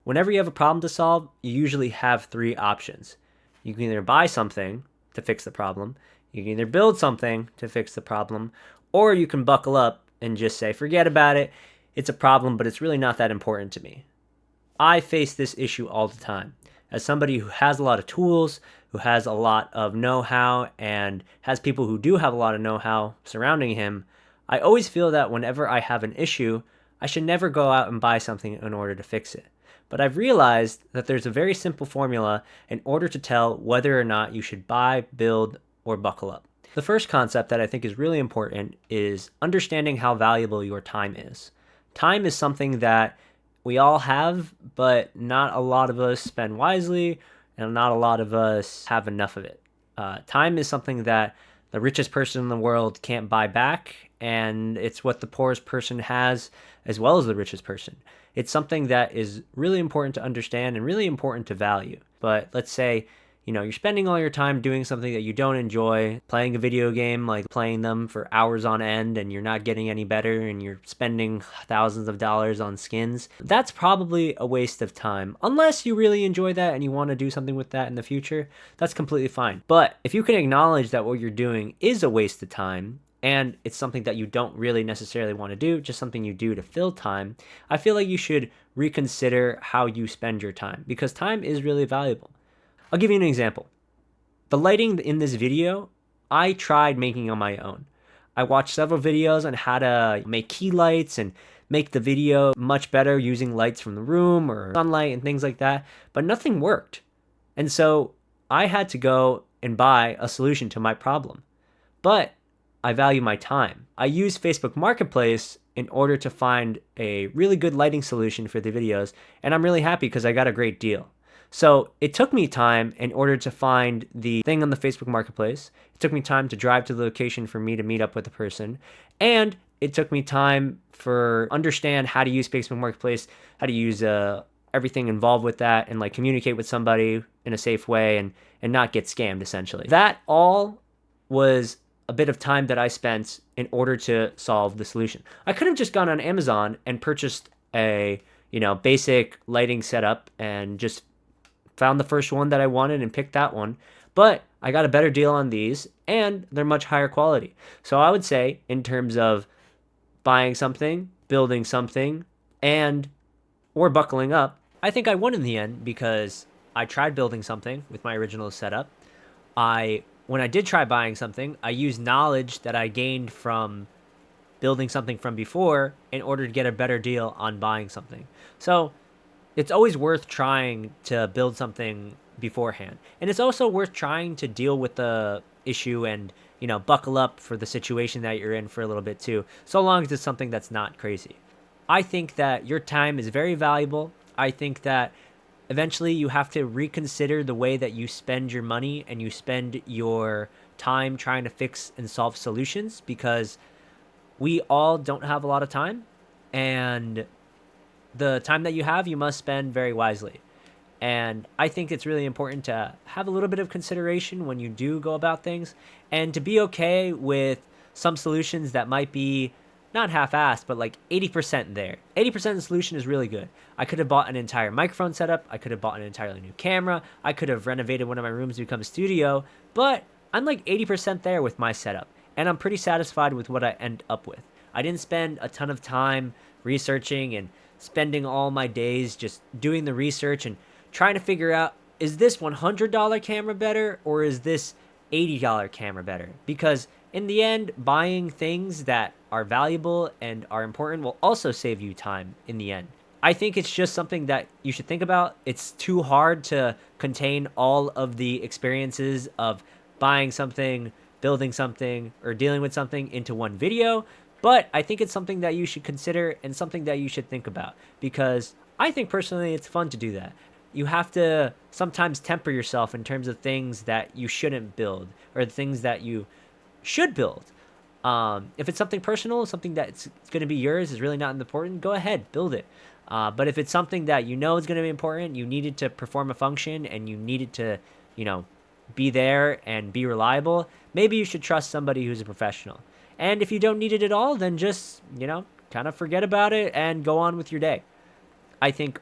Whenever you have a problem to solve, you usually have three options. You can either buy something to fix the problem, you can either build something to fix the problem, or you can buckle up and just say, forget about it. It's a problem, but it's really not that important to me. I face this issue all the time. As somebody who has a lot of tools, who has a lot of know-how, and has people who do have a lot of know-how surrounding him, I always feel that whenever I have an issue, I should never go out and buy something in order to fix it. But I've realized that there's a very simple formula in order to tell whether or not you should buy, build, or buckle up. The first concept that I think is really important is understanding how valuable your time is. Time is something that we all have, but not a lot of us spend wisely, and not a lot of us have enough of it. Time is something that the richest person in the world can't buy back, and it's what the poorest person has as well as the richest person. It's something that is really important to understand and really important to value. But let's say, you're spending all your time doing something that you don't enjoy, playing a video game, like playing them for hours on end, and you're not getting any better, and you're spending thousands of dollars on skins. That's probably a waste of time. Unless you really enjoy that and you want to do something with that in the future, that's completely fine. But if you can acknowledge that what you're doing is a waste of time, and it's something that you don't really necessarily want to do, just something you do to fill time, I feel like you should reconsider how you spend your time, because time is really valuable. I'll give you an example. The lighting in this video, I tried making on my own. I watched several videos on how to make key lights and make the video much better using lights from the room or sunlight and things like that, but nothing worked. And so I had to go and buy a solution to my problem. But I value my time. I use Facebook Marketplace in order to find a really good lighting solution for the videos, and I'm really happy because I got a great deal. So it took me time in order to find the thing on the Facebook Marketplace. It took me time to drive to the location for me to meet up with the person. And it took me time for understand how to use Facebook Marketplace, how to use everything involved with that, and like communicate with somebody in a safe way and not get scammed, essentially. That all was a bit of time that I spent in order to solve the solution. I could have just gone on Amazon and purchased a basic lighting setup and just found the first one that I wanted and picked that one, but I got a better deal on these and they're much higher quality. So I would say in terms of buying something, building something, or buckling up, I think I won in the end because I tried building something with my original setup. When I did try buying something, I used knowledge that I gained from building something from before in order to get a better deal on buying something. So it's always worth trying to build something beforehand. And it's also worth trying to deal with the issue and, buckle up for the situation that you're in for a little bit too, so long as it's something that's not crazy. I think that your time is very valuable. I think that eventually you have to reconsider the way that you spend your money and you spend your time trying to fix and solve solutions, because we all don't have a lot of time, and the time that you have, you must spend very wisely. And I think it's really important to have a little bit of consideration when you do go about things, and to be okay with some solutions that might be not half-assed, but like 80% there. 80% of the solution is really good. I could have bought an entire microphone setup. I could have bought an entirely new camera. I could have renovated one of my rooms to become a studio, but I'm like 80% there with my setup, and I'm pretty satisfied with what I end up with. I didn't spend a ton of time researching and spending all my days just doing the research and trying to figure out, is this $100 camera better or is this $80 camera better? Because in the end, buying things that are valuable and are important will also save you time in the end. I think it's just something that you should think about. It's too hard to contain all of the experiences of buying something, building something, or dealing with something into one video. But I think it's something that you should consider and something that you should think about, because I think personally it's fun to do that. You have to sometimes temper yourself in terms of things that you shouldn't build or the things that you should build. If it's something personal, something that's going to be yours, is really not important, go ahead, build it. But if it's something that is going to be important, you need it to perform a function and you need it to, be there and be reliable, maybe you should trust somebody who's a professional. And if you don't need it at all, then just, kind of forget about it and go on with your day. I think